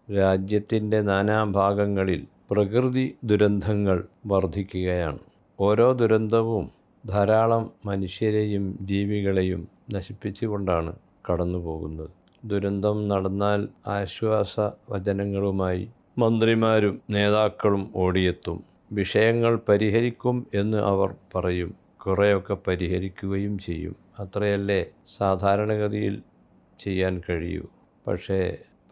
രാജ്യത്തിൻ്റെ നാനാഭാഗങ്ങളിൽ പ്രകൃതി ദുരന്തങ്ങൾ വർദ്ധിക്കുകയാണ്. ഓരോ ദുരന്തവും ധാരാളം മനുഷ്യരെയും ജീവികളെയും നശിപ്പിച്ചുകൊണ്ടാണ് കടന്നു പോകുന്നത്. ദുരന്തം നടന്നാൽ ആശ്വാസ വചനങ്ങളുമായി മന്ത്രിമാരും നേതാക്കളും ഓടിയെത്തും. വിഷയങ്ങൾ പരിഹരിക്കും എന്ന് അവർ പറയും. കുറേയൊക്കെ പരിഹരിക്കുകയും ചെയ്യും. അത്രയല്ലേ സാധാരണഗതിയിൽ ചെയ്യാൻ കഴിയൂ. പക്ഷേ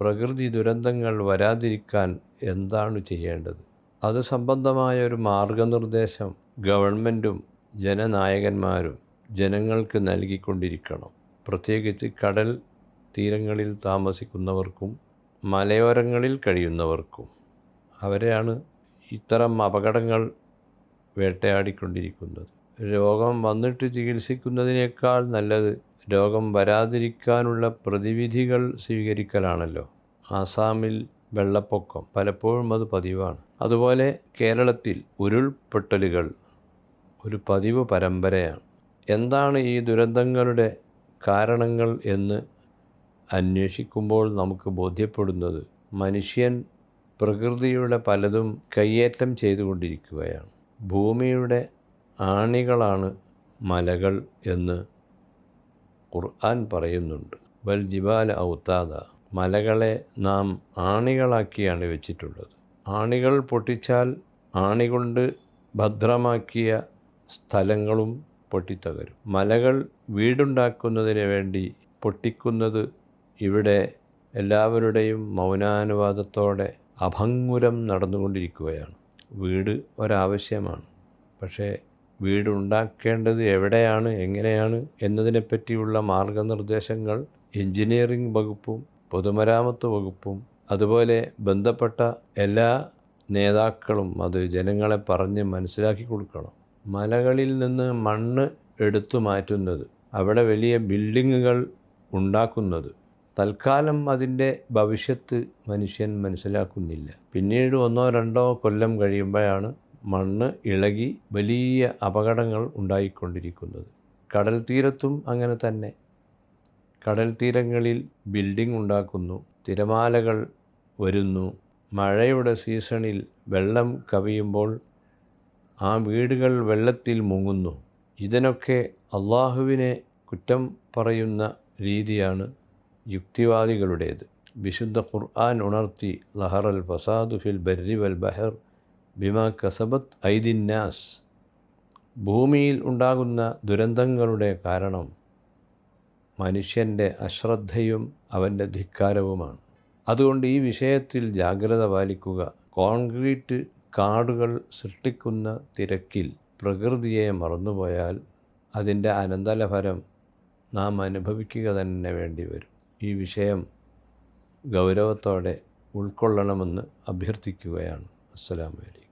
പ്രകൃതി ദുരന്തങ്ങൾ വരാതിരിക്കാൻ എന്താണ് ചെയ്യേണ്ടത്? അത് സംബന്ധമായ ഒരു മാർഗനിർദ്ദേശം ഗവൺമെൻറ്റും ജനനായകന്മാരും ജനങ്ങൾക്ക് നൽകിക്കൊണ്ടിരിക്കണം. പ്രത്യേകിച്ച് കടൽ തീരങ്ങളിൽ താമസിക്കുന്നവർക്കും മലയോരങ്ങളിൽ കഴിയുന്നവർക്കും. അവരെയാണ് ഇത്തരം അപകടങ്ങൾ വേട്ടയാടിക്കൊണ്ടിരിക്കുന്നത്. രോഗം വന്നിട്ട് ചികിത്സിക്കുന്നതിനേക്കാൾ നല്ലത് രോഗം വരാതിരിക്കാനുള്ള പ്രതിവിധികൾ സ്വീകരിക്കലാണല്ലോ. ആസാമിൽ വെള്ളപ്പൊക്കം പലപ്പോഴും അത് പതിവാണ്. അതുപോലെ കേരളത്തിൽ ഉരുൾപൊട്ടലുകൾ ഒരു പതിവ് പരമ്പരയാണ്. എന്താണ് ഈ ദുരന്തങ്ങളുടെ കാരണങ്ങൾ എന്ന് അന്വേഷിക്കുമ്പോൾ നമുക്ക് ബോധ്യപ്പെടുന്നത് മനുഷ്യൻ പ്രകൃതിയുടെ പലതും കയ്യേറ്റം ചെയ്തുകൊണ്ടിരിക്കുകയാണ്. ഭൂമിയുടെ ആണികളാണ് മലകൾ എന്ന് ഖുർആൻ പറയുന്നുണ്ട്. വൽ ജിബാല ഔതാദ, മലകളെ നാം ആണികളാക്കിയാണ് വെച്ചിട്ടുള്ളത്. ആണികൾ പൊട്ടിച്ചാൽ ആണികൊണ്ട് ഭദ്രമാക്കിയ സ്ഥലങ്ങളും പൊട്ടിത്തകരും. മലകൾ വീടുണ്ടാക്കുന്നതിന് വേണ്ടി പൊട്ടിക്കുന്നത് ഇവിടെ എല്ലാവരുടെയും മൗനാനുവാദത്തോടെ അഭംഗുരം നടന്നുകൊണ്ടിരിക്കുകയാണ്. വീട് ഒരാവശ്യമാണ്. പക്ഷേ വീടുണ്ടാക്കേണ്ടത് എവിടെയാണ്, എങ്ങനെയാണ് എന്നതിനെപ്പറ്റിയുള്ള മാർഗനിർദ്ദേശങ്ങൾ എഞ്ചിനീയറിംഗ് വകുപ്പും പൊതുമരാമത്ത് വകുപ്പും അതുപോലെ ബന്ധപ്പെട്ട എല്ലാ നേതാക്കളും അത് ജനങ്ങളെ പറഞ്ഞ് മനസ്സിലാക്കി കൊടുക്കണം. മലകളിൽ നിന്ന് മണ്ണ് എടുത്തു മാറ്റുന്നത്, അവിടെ വലിയ ബിൽഡിങ്ങുകൾ ഉണ്ടാക്കുന്നത്, തൽക്കാലം അതിൻ്റെ ഭവിഷ്യത്ത് മനുഷ്യൻ മനസ്സിലാക്കുന്നില്ല. പിന്നീട് 1-2 കൊല്ലം കഴിയുമ്പോഴാണ് മണ്ണ് ഇളകി വലിയ അപകടങ്ങൾ ഉണ്ടായിക്കൊണ്ടിരിക്കുന്നത്. കടൽ തീരത്തും അങ്ങനെ തന്നെ. കടൽ തീരങ്ങളിൽ ബിൽഡിംഗ് ഉണ്ടാക്കുന്നു, തിരമാലകൾ വരുന്നു, മഴയുടെ സീസണിൽ വെള്ളം കവിയുമ്പോൾ ആ വീടുകൾ വെള്ളത്തിൽ മുങ്ങുന്നു. ഇതിനൊക്കെ അള്ളാഹുവിനെ കുറ്റം പറയുന്ന രീതിയാണ് യുക്തിവാദികളുടേത്. വിശുദ്ധ ഖുർആൻ ഉണർത്തി, ലഹറൽ ഫസാദു ഫിൽ ബർരി വൽ ബഹർ ബിമാ കസബത്ത് ഐദിന്നാസ്, ഭൂമിയിൽ ഉണ്ടാകുന്ന ദുരന്തങ്ങളുടെ കാരണം മനുഷ്യൻ്റെ അശ്രദ്ധയും അവൻ്റെ ധിക്കാരവുമാണ്. അതുകൊണ്ട് ഈ വിഷയത്തിൽ ജാഗ്രത പാലിക്കുക. കോൺക്രീറ്റ് കാടുകൾ സൃഷ്ടിക്കുന്ന തിരക്കിൽ പ്രകൃതിയെ മറന്നുപോയാൽ അതിൻ്റെ അനന്തരഫലം നാം അനുഭവിക്കുക തന്നെ വേണ്ടി വരും. ഈ വിഷയം ഗൗരവത്തോടെ ഉൾക്കൊള്ളണമെന്ന് അഭ്യർത്ഥിക്കുകയാണ്. അസ്സലാമു അലൈക്കും.